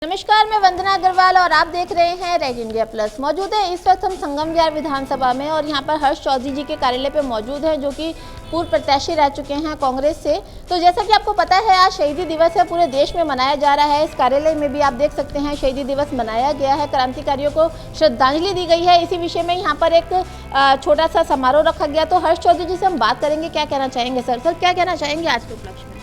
नमस्कार, मैं वंदना अग्रवाल और आप देख रहे हैं रेड इंडिया प्लस। मौजूद है इस वक्त हम संगम विहार विधानसभा में और यहाँ पर हर्ष चौधरी जी के कार्यालय पे मौजूद हैं, जो कि पूर्व प्रत्याशी रह चुके हैं कांग्रेस से। तो जैसा कि आपको पता है, आज शहीदी दिवस है, पूरे देश में मनाया जा रहा है। इस कार्यालय में भी आप देख सकते हैं शहीदी दिवस मनाया गया है, क्रांतिकारियों को श्रद्धांजलि दी गई है। इसी विषय में यहाँ पर एक छोटा सा समारोह रखा गया। तो हर्ष चौधरी जी से हम बात करेंगे, क्या कहना चाहेंगे सर? क्या कहना चाहेंगे आज के उपलक्ष्य में?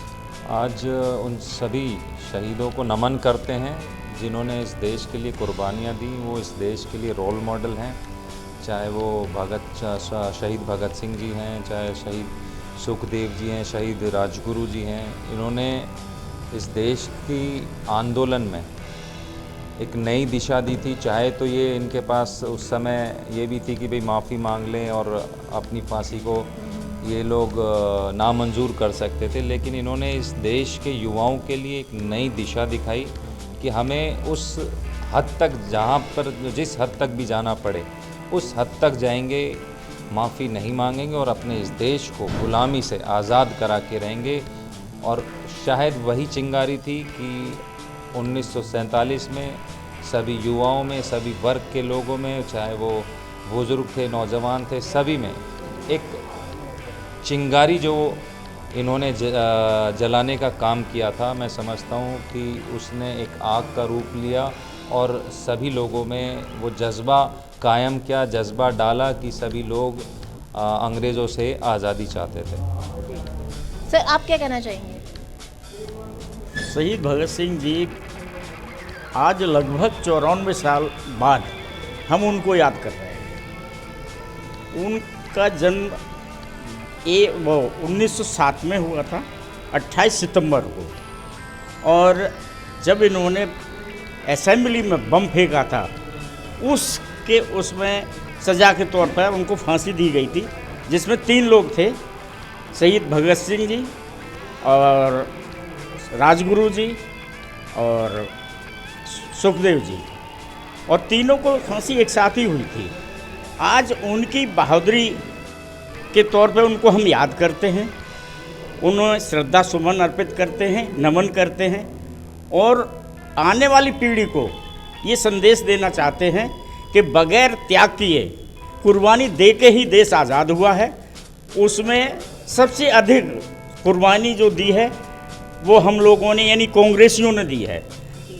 आज उन सभी शहीदों को नमन करते हैं जिन्होंने इस देश के लिए कुर्बानियाँ दी। वो इस देश के लिए रोल मॉडल हैं, चाहे वो शहीद भगत सिंह जी हैं, चाहे शहीद सुखदेव जी हैं, शहीद राजगुरु जी हैं। इन्होंने इस देश की आंदोलन में एक नई दिशा दी थी। चाहे तो ये इनके पास उस समय ये भी थी कि भाई माफ़ी मांग लें और अपनी फांसी को ये लोग नामंजूर कर सकते थे, लेकिन इन्होंने इस देश के युवाओं के लिए एक नई दिशा दिखाई कि हमें उस हद तक, जहाँ पर जिस हद तक भी जाना पड़े उस हद तक जाएंगे, माफ़ी नहीं मांगेंगे और अपने इस देश को गुलामी से आज़ाद करा के रहेंगे। और शायद वही चिंगारी थी कि 1947 में सभी युवाओं में, सभी वर्ग के लोगों में, चाहे वो बुज़ुर्ग थे, नौजवान थे, सभी में एक चिंगारी जो इन्होंने जलाने का काम किया था, मैं समझता हूँ कि उसने एक आग का रूप लिया और सभी लोगों में वो जज्बा कायम किया, जज्बा डाला कि सभी लोग अंग्रेज़ों से आज़ादी चाहते थे। सर, आप क्या कहना चाहेंगे? शहीद भगत सिंह जी आज लगभग 94 साल बाद हम उनको याद कर रहे हैं। उनका जन्म 1907 में हुआ था, 28 सितंबर को। और जब इन्होंने असेंबली में बम फेंका था, उसमें सज़ा के तौर पर उनको फांसी दी गई थी, जिसमें 3 लोग थे, शहीद भगत सिंह जी और राजगुरु जी और सुखदेव जी, और तीनों को फांसी एक साथ ही हुई थी। आज उनकी बहादुरी के तौर पे उनको हम याद करते हैं, उन्हें श्रद्धा सुमन अर्पित करते हैं, नमन करते हैं और आने वाली पीढ़ी को ये संदेश देना चाहते हैं कि बगैर त्याग किए, कुर्बानी दे के ही देश आज़ाद हुआ है। उसमें सबसे अधिक कुर्बानी जो दी है वो हम लोगों ने, यानी कांग्रेसियों ने दी है।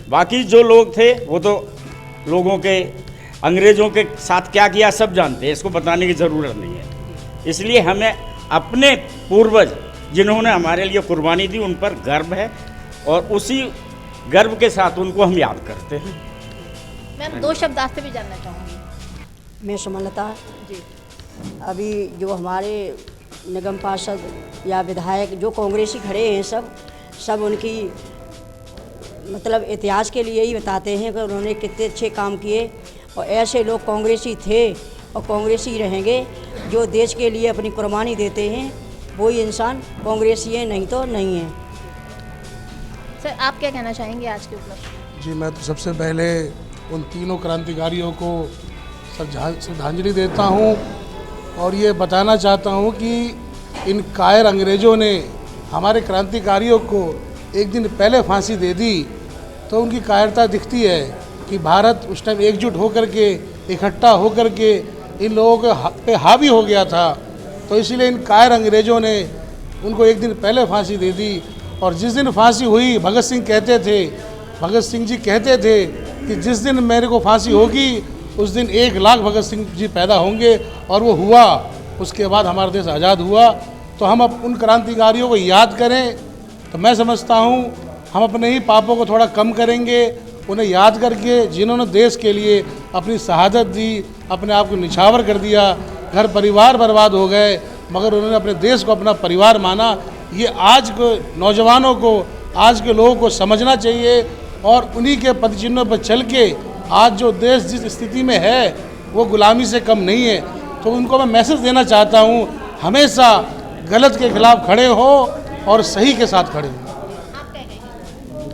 बाकी जो लोग थे वो तो लोगों के, अंग्रेज़ों के साथ क्या किया सब जानते हैं, इसको बताने की ज़रूरत नहीं है। इसलिए हमें अपने पूर्वज जिन्होंने हमारे लिए कुर्बानी दी उन पर गर्व है और उसी गर्व के साथ उनको हम याद करते हैं। मैं 2 शब्द आपसे भी जानना चाहूँगी। मैं सुमलता जी। अभी जो हमारे निगम पार्षद या विधायक जो कांग्रेसी खड़े हैं, सब उनकी मतलब इतिहास के लिए ही बताते हैं कि उन्होंने कितने अच्छे काम किए। और ऐसे लोग कांग्रेसी थे और कांग्रेसी रहेंगे जो देश के लिए अपनी कुर्बानी देते हैं, वही इंसान कांग्रेसी है, नहीं तो नहीं है। सर, आप क्या कहना चाहेंगे आज के उपलक्ष्य में? जी, मैं तो सबसे पहले उन तीनों क्रांतिकारियों को श्रद्धांजलि देता हूं और ये बताना चाहता हूं कि इन कायर अंग्रेज़ों ने हमारे क्रांतिकारियों को एक दिन पहले फांसी दे दी, तो उनकी कायरता दिखती है कि भारत उस टाइम एकजुट होकर के, इकट्ठा होकर के इन लोगों के पे हावी हो गया था। तो इसीलिए इन कायर अंग्रेज़ों ने उनको एक दिन पहले फांसी दे दी। और जिस दिन फांसी हुई, भगत सिंह जी कहते थे कि जिस दिन मेरे को फांसी होगी उस दिन 1 लाख भगत सिंह जी पैदा होंगे, और वो हुआ। उसके बाद हमारा देश आज़ाद हुआ। तो हम अब उन क्रांतिकारियों को याद करें, तो मैं समझता हूँ हम अपने ही पापों को थोड़ा कम करेंगे, उन्हें याद करके जिन्होंने देश के लिए अपनी शहादत दी, अपने आप को निछावर कर दिया, घर परिवार बर्बाद हो गए, मगर उन्होंने अपने देश को अपना परिवार माना। ये आज के नौजवानों को, आज के लोगों को समझना चाहिए और उन्हीं के पदचिन्हों पर चल के आज जो देश जिस स्थिति में है वो गुलामी से कम नहीं है। तो उनको मैं मैसेज देना चाहता हूँ, हमेशा गलत के खिलाफ खड़े हो और सही के साथ खड़े हो।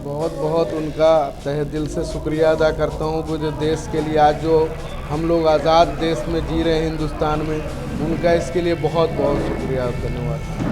बहुत बहुत उनका तहे दिल से शुक्रिया अदा करता हूँ कि जो देश के लिए आज जो हम लोग आज़ाद देश में जी रहे हैं, हिंदुस्तान में, उनका इसके लिए बहुत बहुत शुक्रिया और धन्यवाद।